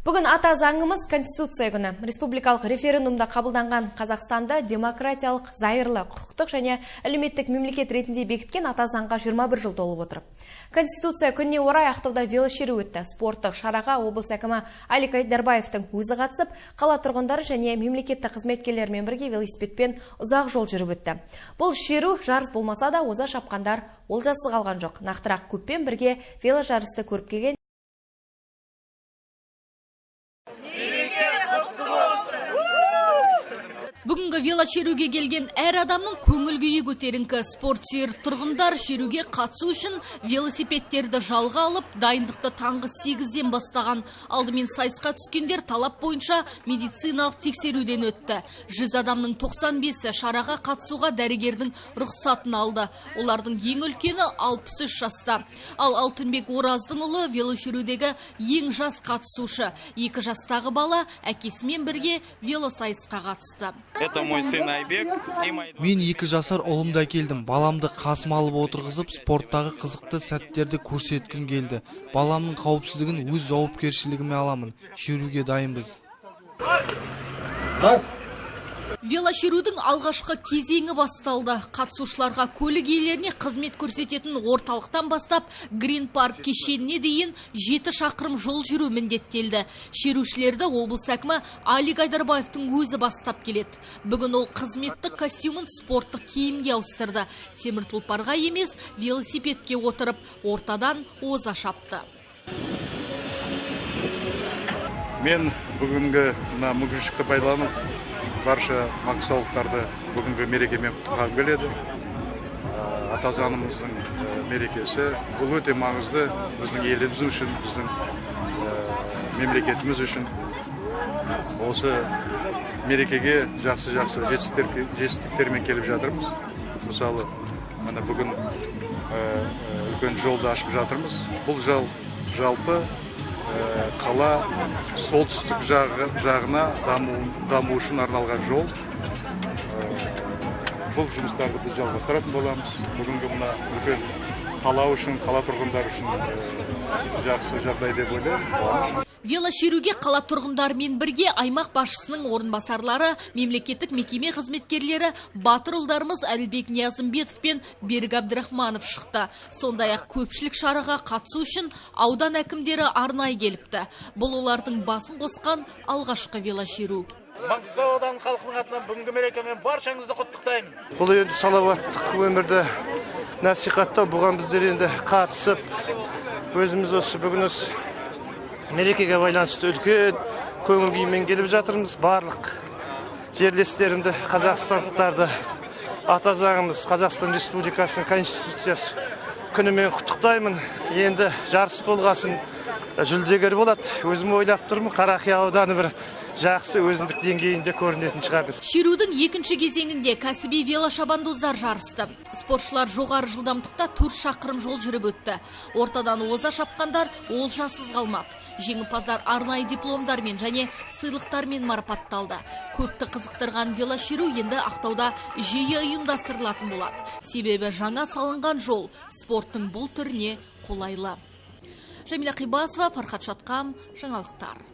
Бүгін ата заңымыз Конституция күні. Республикалық референдумда қабылданған Қазақстанды демократиялық, зайырлы, құқықтық және әлеуметтік мемлекет ретінде бекіткен ата заңға 21 жыл толып отыр. Конституция күніне орай Ақтауда велошеру өтті. Спорттық шараға облыс әкімі Алик Айдарбаевтың өзі қатысып, қала тұрғындары және мемлекеттік қызметкерлермен бірге велосипедпен ұзақ жол жүріп өтті. Бұл шеру жарыс болмаса да, оза шапқандар олжасы қалған жоқ. Нақтырақ көппен бірге веложарысты көріп келген Бүгінгі велошеруге келген әр адамның көңіл күйі көтеріңкі. Спортсүйер тұрғындар шеруге қатысу үшін велосипедтерді жалға алып, дайындықты таңғы 8-ден бастаған. Алдымен сайысқа түскендер талап бойынша медициналық тексеруден өтті. 100 адамның 95-і шараға қатысуға дәрігердің рұқсатын алды. Олардың ең үлкені 63 жаста. Ал Алтынбек Ораздың ұлы велошерудегі ең жас қатысушы. 2 жастағы бала әкесімен бірге велосайысқа қатысты. Мен 2 жасар ұлымда келдім. Баламды қасыма алып отырғызып, спорттағы қызықты сәттерді көрсеткім келді. Баламның қауіпсіздігін өз жауапкершілігіме аламын. Шеруге дайынбыз. Велошерудің алғашқы кезеңі басталды. Қатысушыларға көлік иелеріне қызмет көрсететін орталықтан бастап Грин Парк кешеніне дейін 7 шақырым жол жүру міндеттелді. Шерушілерді облыс әкімі Алик Айдарбаевтың өзі бастап келеді. Бүгін ол қызметтік костюмын спорттық киімге ауыстырды. Темір тұлпарға емес, велосипедке отырып, ортадан оза шапты. Мен бүгінгі мүмкіншілікті пайдаланып, барша маңғыстаулықтарды бүгінгі мерекемен құттықтағым келеді. Ата заңымыздың мерекесі бұл өте маңызды біздің еліміз үшін, біздің мемлекетіміз үшін. Осы мерекеге жақсы жетістіктермен келіп жатырмыз. Мысалы, бүгін үлкен жолды ашып жатырмыз. Бұл жалпы қала солтүстік жағына даму үшін арналған жол. Бұл жұмыстарды біз жалғастыратын боламыз. Бүгінгі мына үлкен қала үшін, қала тұрғындар үшін жақсы жағдай деп ойлаймын. Велошеруге қала тұрғындарымен бірге аймақ басшысының орынбасарлары, мемлекеттік мекеме қызметкерлері, батыр ұлдарымыз Әлібек Ниязымбетов пен Берік Әбдірахманов шықты. Сондай-ақ көпшілік шараға қатысу үшін аудан әкімдері арнайы келіпті. Бұл олардың басын қосқан алғашқы велошеру. Маңғыстау ауданы халқының атынан бүгінгі мерекемен баршаңызды құттықтаймын. Бұл енді салауаттық өмірді насихаттау, бұған біздер енді қатысып, өзіміз осы бүгін осы мерекеге байланысты үлкен көңіл күймен келіп жатырмыз. Барлық жерлестерімді, қазақстандықтарды ата заңымыз, Қазақстан Республикасының Конституциясы күнімен құттықтаймын. Енді жарыс болғасын, жүлдегер болады. Өзім ойлап тұрмын, Қарақия ауданы бір жақсы өзіндік деңгейінде көрінетін шығарды. Шерудің екінші кезеңінде кәсіби велошабандоздар жарысты. Спортшылар жоғары жылдамдықта 4 шақырым жол жүріп өтті. Ортадан оза шапқандар олжасыз қалмады. Жеңімпаздар арнайы дипломдармен және сыйлықтармен марапатталды. Көпті қызықтырған велошеру енді Ақтауда жиі ұйымдастырылатын болады. Себебі жаңа салынған жол спорттың бұл түріне қолайлы. Жәмила Қибасова, Фархат Шатқам, жаңалықтар.